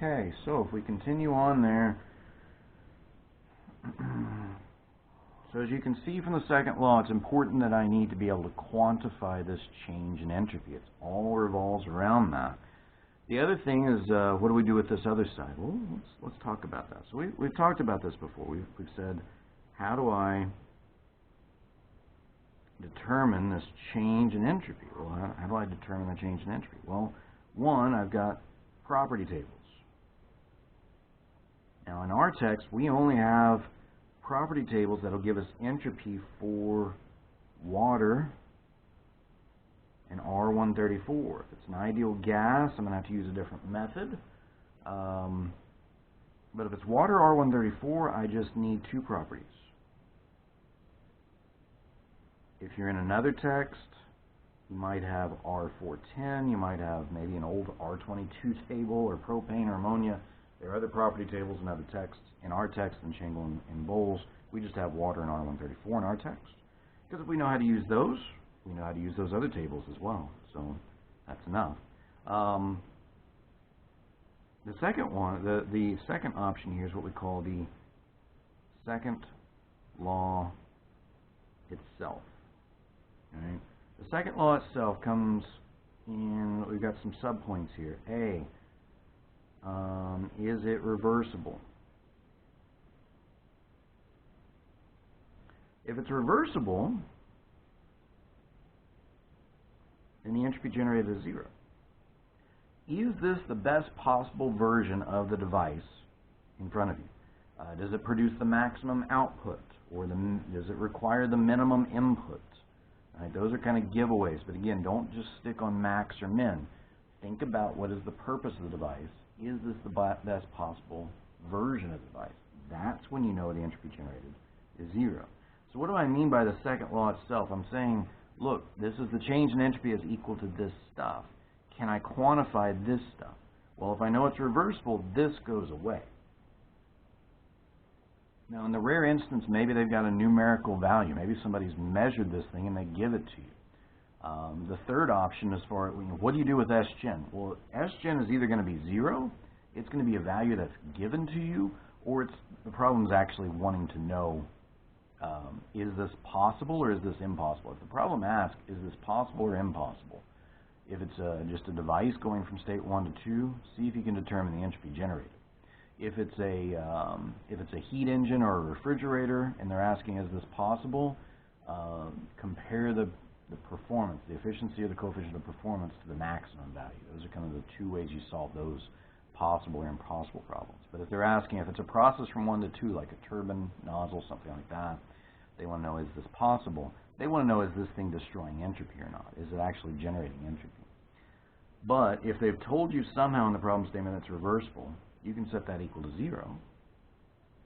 Okay, so if we continue on there, so as you can see from the second law, it's important that I need to be able to quantify this change in entropy. It all revolves around that. The other thing is, what do we do with this other side? Well, let's talk about that. So we've talked about this before. We've said, how do I determine this change in entropy? Well, how do I determine the change in entropy? Well, one, I've got property tables. Now, in our text, we only have property tables that will give us entropy for water and R134. If it's an ideal gas, I'm going to have to use a different method. But if it's water R134, I just need two properties. If you're in another text, you might have R410, you might have maybe an old R22 table, or propane or ammonia. There are other property tables in other texts. In our text, in Shingle and Bowles, we just have water and R134 in our text. Because if we know how to use those, we know how to use those other tables as well. So that's enough. The second one, the second option here is what we call the second law itself. Right? The second law itself comes in, we've got some subpoints here. A, is it reversible? If it's reversible, then the entropy generated is 0. Is this the best possible version of the device in front of you? Does it produce the maximum output, or does it require the minimum input? Right, those are kind of giveaways, but again, don't just stick on max or min. Think about what is the purpose of the device. Is this the best possible version of the device? That's when you know the entropy generated is 0. So what do I mean by the second law itself? I'm saying, look, this is the change in entropy is equal to this stuff. Can I quantify this stuff? Well, if I know it's reversible, this goes away. Now, in the rare instance, maybe they've got a numerical value. Maybe somebody's measured this thing and they give it to you. The third option is for, what do you do with SGen? Well, SGen is either going to be 0, it's going to be a value that's given to you, or the problem is actually wanting to know, is this possible or is this impossible? If the problem asks, is this possible or impossible? If it's just a device going from state 1 to 2, see if you can determine the entropy generated. If it's a heat engine or a refrigerator and they're asking, is this possible, compare the performance, the efficiency or the coefficient of performance to the maximum value. Those are kind of the two ways you solve those possible or impossible problems. But if they're asking, if it's a process from 1 to 2, like a turbine, nozzle, something like that, they want to know, is this possible? They want to know, is this thing destroying entropy or not? Is it actually generating entropy? But if they've told you somehow in the problem statement it's reversible, you can set that equal to 0.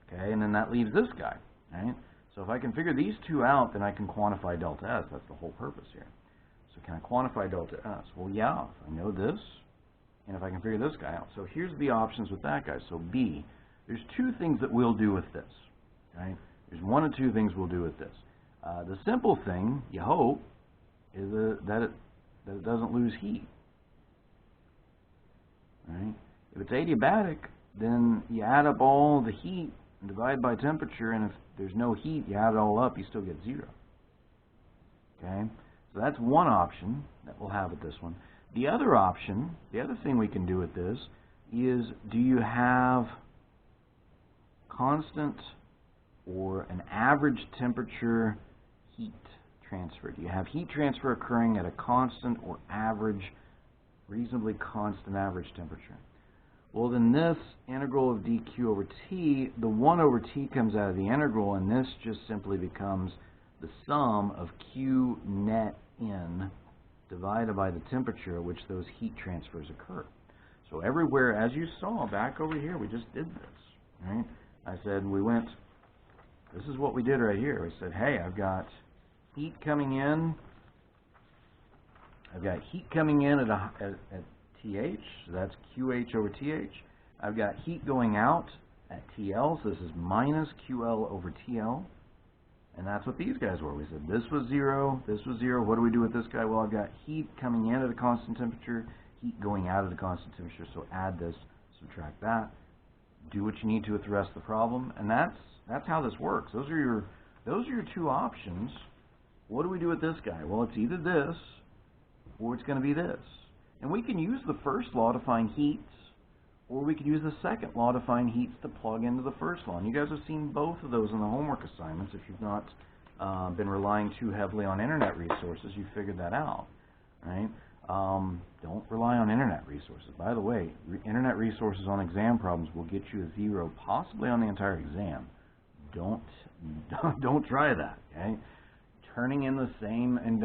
Okay, and then that leaves this guy, right? So if I can figure these two out, then I can quantify delta S. That's the whole purpose here. So can I quantify delta S? Well, yeah, if I know this, and if I can figure this guy out. So here's the options with that guy. So B, there's two things that we'll do with this, right? There's one of two things we'll do with this. The simple thing, you hope, is that it doesn't lose heat, right? If it's adiabatic, then you add up all the heat and divide by temperature, and if there's no heat, you add it all up, you still get 0. Okay? So that's one option that we'll have with this one. The other option, the other thing we can do with this is, do you have constant or an average temperature heat transfer? Do you have heat transfer occurring at a constant or average, reasonably constant average temperature? Well, then this integral of dq over t, the 1 over t comes out of the integral, and this just simply becomes the sum of q net in divided by the temperature at which those heat transfers occur. So everywhere, as you saw back over here, we just did this, right? I said this is what we did right here. We said, hey, I've got heat coming in. I've got heat coming in at TH, so that's QH over TH. I've got heat going out at TL, so this is minus QL over TL. And that's what these guys were. We said this was 0, this was 0. What do we do with this guy? Well, I've got heat coming in at a constant temperature, heat going out at a constant temperature, so add this, subtract that, do what you need to with the rest of the problem, and that's how this works. Those are your two options. What do we do with this guy? Well, it's either this or it's going to be this. And we can use the first law to find heats, or we could use the second law to find heats to plug into the first law. And you guys have seen both of those in the homework assignments. If you've not been relying too heavily on internet resources, you figured that out, right? Don't rely on internet resources. By the way, internet resources on exam problems will get you a 0, possibly on the entire exam. Don't try that, okay? Turning in the same, and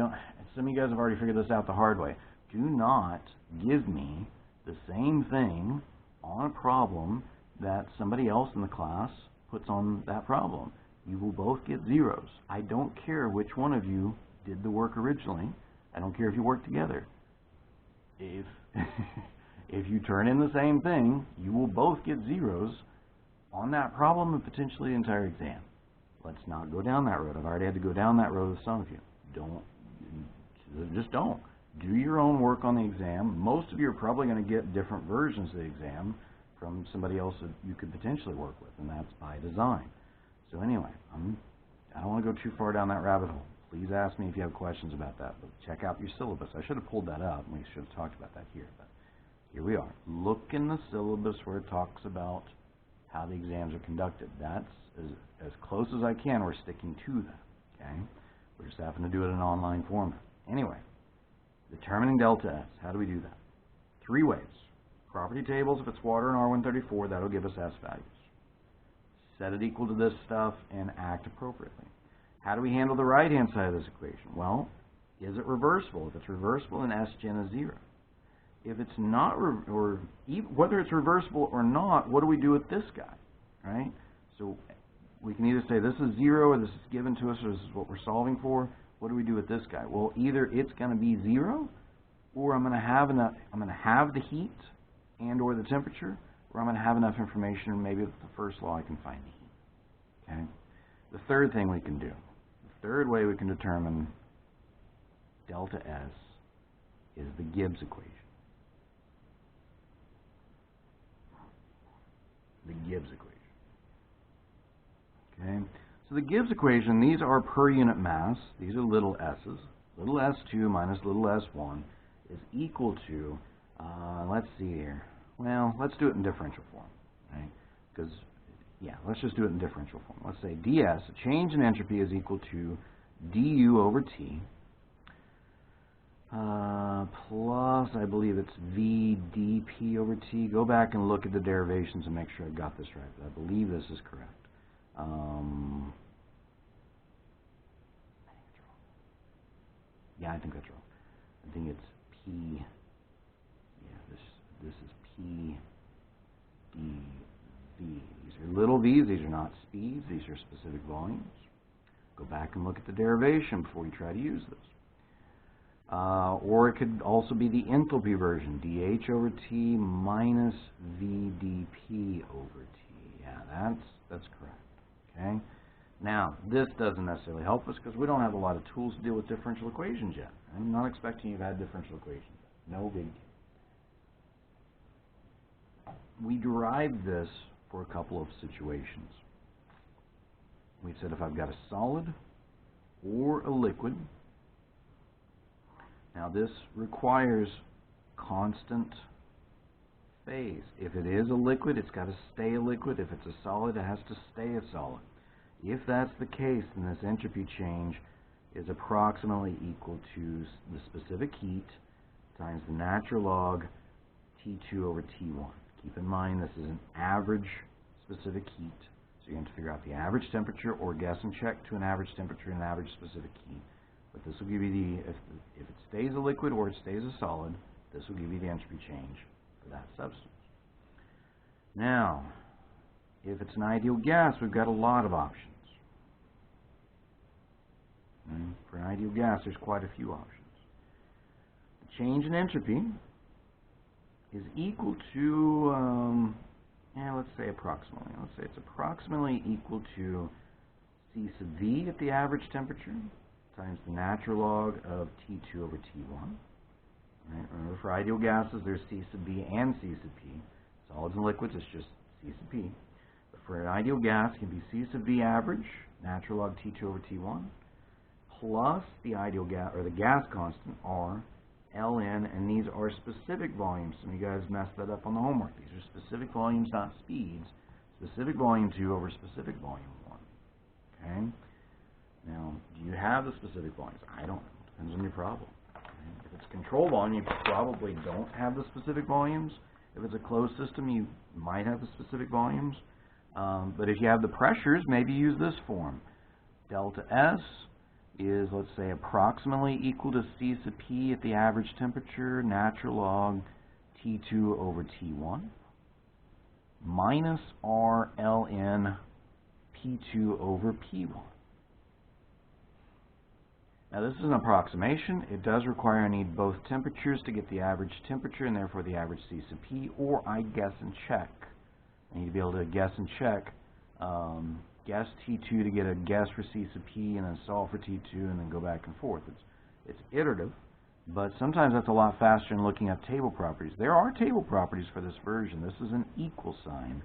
some of you guys have already figured this out the hard way. Do not give me the same thing on a problem that somebody else in the class puts on that problem. You will both get 0s. I don't care which one of you did the work originally. I don't care if you work together. If you turn in the same thing, you will both get 0s on that problem and potentially the entire exam. Let's not go down that road. I've already had to go down that road with some of you. Just don't. Do your own work on the exam. Most of you are probably going to get different versions of the exam from somebody else that you could potentially work with, and that's by design. So anyway, I don't want to go too far down that rabbit hole. Please ask me if you have questions about that, but check out your syllabus. I should have pulled that up, and we should have talked about that here, but here we are. Look in the syllabus where it talks about how the exams are conducted. That's as close as I can. We're sticking to that, okay? We're just having to do it in an online format. Anyway, determining delta S. How do we do that? 3 ways. Property tables, if it's water in R134, that'll give us S values. Set it equal to this stuff and act appropriately. How do we handle the right-hand side of this equation? Well, is it reversible? If it's reversible, then Sgen is 0. If it's not, whether it's reversible or not, what do we do with this guy, right? So we can either say this is 0, or this is given to us, or this is what we're solving for. What do we do with this guy? Well, either it's going to be 0, or I'm going to have the heat and or the temperature, or I'm going to have enough information, maybe with the first law I can find the heat. Okay. The third thing we can do, the third way we can determine delta S is the Gibbs equation. The Gibbs equation. Okay. So the Gibbs equation, these are per unit mass. These are little s's. Little s2 minus little s1 is equal to, let's see here. Well, let's do it in differential form, right? Because, yeah, let's just do it in differential form. Let's say ds, a change in entropy, is equal to du over t plus, I believe it's v dp over t. Go back and look at the derivations and make sure I got this right. But I believe this is correct. Yeah, I think that's wrong. I think it's P. Yeah, this is P D V. These are little v's. These are not speeds. These are specific volumes. Go back and look at the derivation before you try to use this. Or it could also be the enthalpy version, dH over T minus VdP over T. Yeah, that's correct. Okay. Now, this doesn't necessarily help us because we don't have a lot of tools to deal with differential equations yet. I'm not expecting you've had differential equations yet. No big deal. We derived this for a couple of situations. We said if I've got a solid or a liquid. Now, this requires constant phase. If it is a liquid, it's got to stay a liquid. If it's a solid, it has to stay a solid. If that's the case, then this entropy change is approximately equal to the specific heat times the natural log T2 over T1. Keep in mind this is an average specific heat, so you have to figure out the average temperature or guess and check to an average temperature and an average specific heat. But this will give you the, if it stays a liquid or it stays a solid, this will give you the entropy change for that substance. Now, if it's an ideal gas, we've got a lot of options. And for an ideal gas, there's quite a few options. The change in entropy is equal to, let's say approximately. Let's say it's approximately equal to C sub V at the average temperature times the natural log of T2 over T1. Right? Remember, for ideal gases, there's C sub B and C sub P. Solids and liquids, it's just C sub P. But for an ideal gas, it can be C sub V average, natural log T2 over T1, plus the ideal gas, or the gas constant, R, Ln, and these are specific volumes. Some of you guys messed that up on the homework. These are specific volumes, not speeds. Specific volume 2 over specific volume 1. Okay? Now, do you have the specific volumes? I don't know. Depends on your problem. Okay? If it's control volume, you probably don't have the specific volumes. If it's a closed system, you might have the specific volumes. But if you have the pressures, maybe use this form. Delta S is, let's say, approximately equal to C sub P at the average temperature, natural log T2 over T1, minus R Ln P2 over P1. Now this is an approximation. It does require I need both temperatures to get the average temperature and therefore the average C sub P, or I guess and check. I need to be able to guess and check. Guess T2 to get a guess for C sub P, and then solve for T2, and then go back and forth. It's iterative, but sometimes that's a lot faster than looking up table properties. There are table properties for this version. This is an equal sign.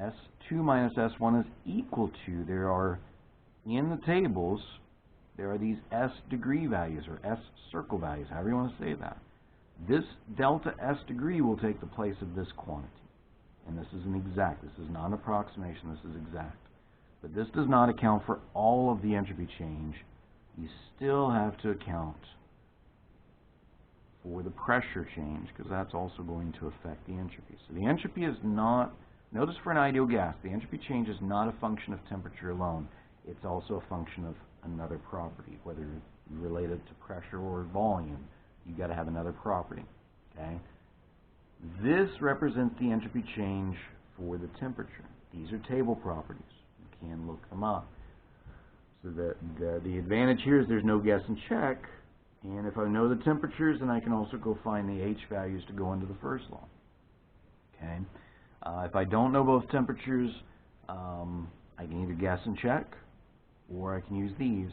S2 minus S1 is equal to, there are, in the tables, there are these S degree values, or S circle values, however you want to say that. This delta S degree will take the place of this quantity. And this is an exact. This is not an approximation. This is exact. But this does not account for all of the entropy change. You still have to account for the pressure change, because that's also going to affect the entropy. So the entropy is not, notice for an ideal gas, the entropy change is not a function of temperature alone. It's also a function of another property, whether related to pressure or volume. You've got to have another property. Okay? This represents the entropy change for the temperature. These are table properties. You can look them up. So the advantage here is there's no guess and check. And if I know the temperatures, then I can also go find the H values to go into the first law. Okay. If I don't know both temperatures, I can either guess and check, or I can use these.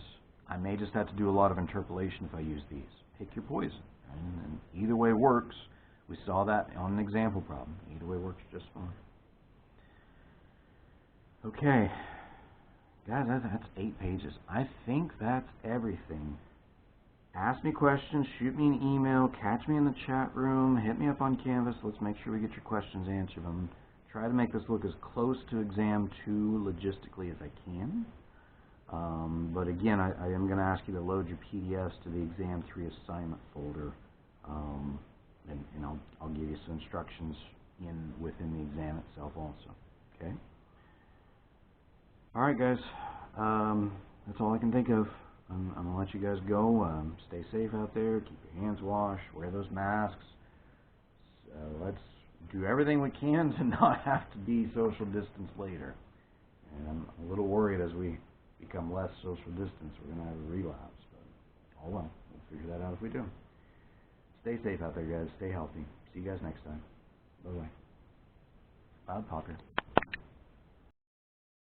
I may just have to do a lot of interpolation if I use these. Pick your poison. And either way works. We saw that on an example problem. Either way works just fine. Okay. Guys, that's 8 pages. I think that's everything. Ask me questions, shoot me an email, catch me in the chat room, hit me up on Canvas. Let's make sure we get your questions answered. I'm try to make this look as close to exam 2 logistically as I can. But again, I am going to ask you to load your PDFs to the exam 3 assignment folder. And I'll give you some instructions within the exam itself also. Okay? Alright guys, that's all I can think of. I'm going to let you guys go. Stay safe out there, keep your hands washed, wear those masks. Let's do everything we can to not have to be social distance later. And I'm a little worried as we become less social distance, we're going to have a relapse. But oh well, we'll figure that out if we do. Stay safe out there, guys. Stay healthy. See you guys next time. Bye-bye. Bob Popper.